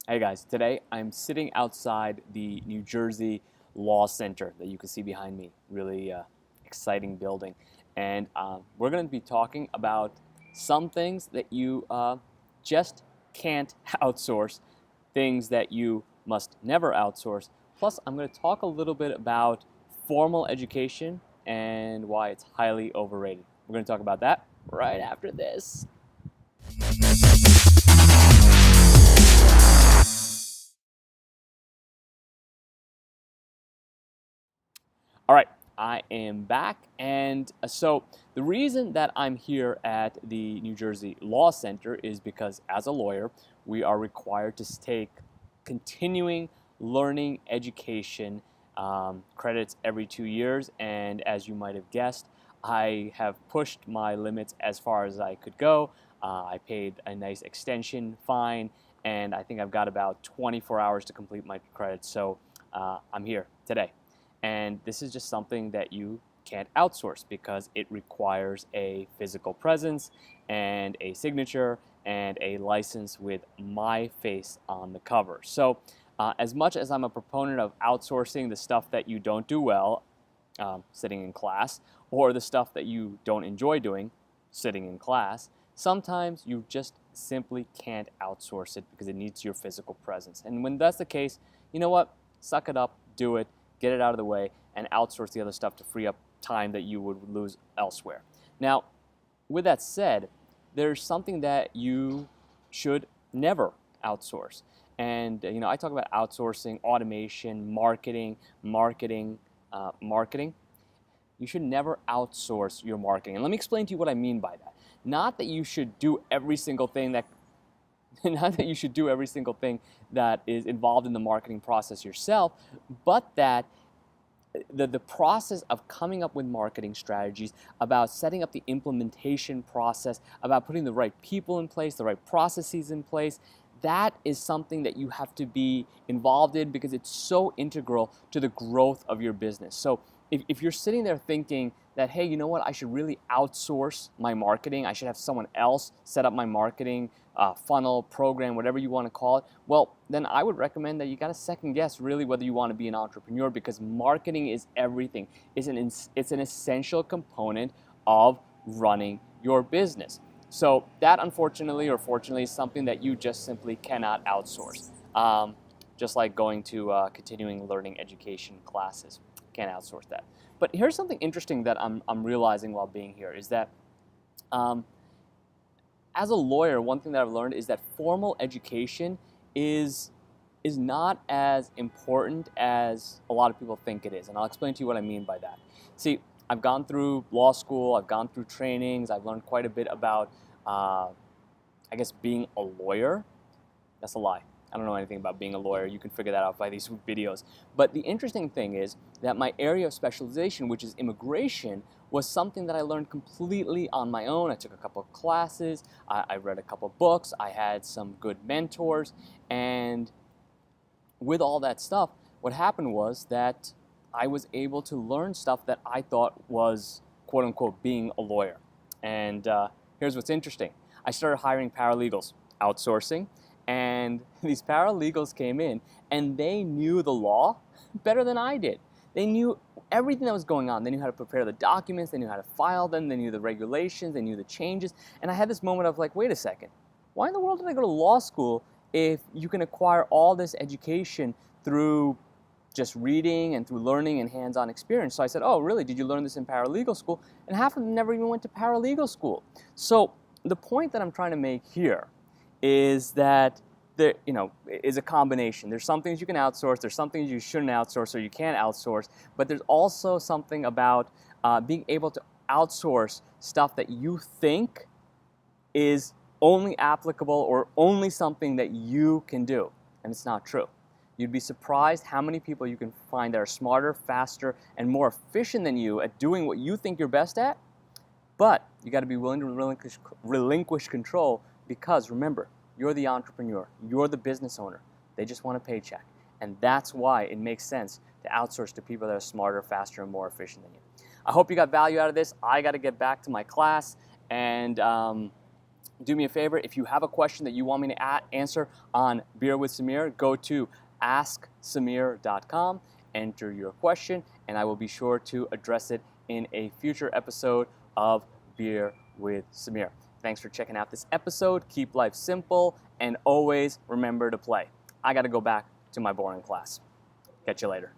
Hey guys, today I'm sitting outside the New Jersey Law Center that you can see behind me. Really exciting building. And we're going to be talking about some things that you just can't outsource, things that you must never outsource. Plus, I'm going to talk a little bit about formal education and why it's highly overrated. We're going to talk about that right after this. All right, I am back. And so the reason that I'm here at the New Jersey Law Center is because as a lawyer, we are required to take continuing learning education credits every 2 years. And as you might have guessed, I have pushed my limits as far as I could go. I paid a nice extension fine, and I think I've got about 24 hours to complete my credits. So I'm here today. And this is just something that you can't outsource because it requires a physical presence and a signature and a license with my face on the cover. So as much as I'm a proponent of outsourcing the stuff that you don't do well, sitting in class, or the stuff that you don't enjoy doing, sitting in class, sometimes you just simply can't outsource it because it needs your physical presence. And when that's the case, you know what? Suck it up, do it, get it out of the way, and outsource the other stuff to free up time that you would lose elsewhere. Now, with that said, there's something that you should never outsource. And I talk about outsourcing, automation, marketing. You should never outsource your marketing. And let me explain to you what I mean by that. Not that you should do every single thing that not that you should do every single thing that is involved in the marketing process yourself, but that the process of coming up with marketing strategies, about setting up the implementation process, about putting the right people in place, the right processes in place, that is something that you have to be involved in because it's so integral to the growth of your business. So if you're sitting there thinking that, hey, you know what, I should really outsource my marketing, I should have someone else set up my marketing funnel, program, whatever you want to call it, well, then I would recommend that you got to second guess really whether you want to be an entrepreneur, because marketing is everything. It's an essential component of running your business. So that, unfortunately or fortunately, is something that you just simply cannot outsource. Just like going to continuing learning education classes. Can't outsource that. But here's something interesting that I'm realizing while being here is that as a lawyer, one thing that I've learned is that formal education is not as important as a lot of people think it is. And I'll explain to you what I mean by that. See, I've gone through law school, I've gone through trainings, I've learned quite a bit about, I guess, being a lawyer. That's a lie. I don't know anything about being a lawyer. You can figure that out by these videos. But the interesting thing is that my area of specialization, which is immigration, was something that I learned completely on my own. I took a couple of classes, I read a couple of books, I had some good mentors, and with all that stuff, what happened was that I was able to learn stuff that I thought was, quote unquote, being a lawyer. And here's what's interesting. I started hiring paralegals, outsourcing, and these paralegals came in and they knew the law better than I did. They knew everything that was going on. They knew how to prepare the documents, they knew how to file them, they knew the regulations, they knew the changes. And I had this moment of like, wait a second, why in the world did I go to law school if you can acquire all this education through just reading and through learning and hands-on experience? So I said, oh, really? Did you learn this in paralegal school? And half of them never even went to paralegal school. So the point that I'm trying to make here is that there, is a combination. There's some things you can outsource, there's some things you shouldn't outsource or you can't outsource, but there's also something about being able to outsource stuff that you think is only applicable or only something that you can do, and it's not true. You'd be surprised how many people you can find that are smarter, faster, and more efficient than you at doing what you think you're best at, but you got to be willing to relinquish control, because remember, you're the entrepreneur, you're the business owner. They just want a paycheck. And that's why it makes sense to outsource to people that are smarter, faster, and more efficient than you. I hope you got value out of this. I got to get back to my class, and do me a favor, if you have a question that you want me to answer on Beer with Sameer, go to asksameer.com, enter your question, and I will be sure to address it in a future episode of Beer with Sameer. Thanks for checking out this episode. Keep life simple, and always remember to play. I got to go back to my boring class. Catch you later.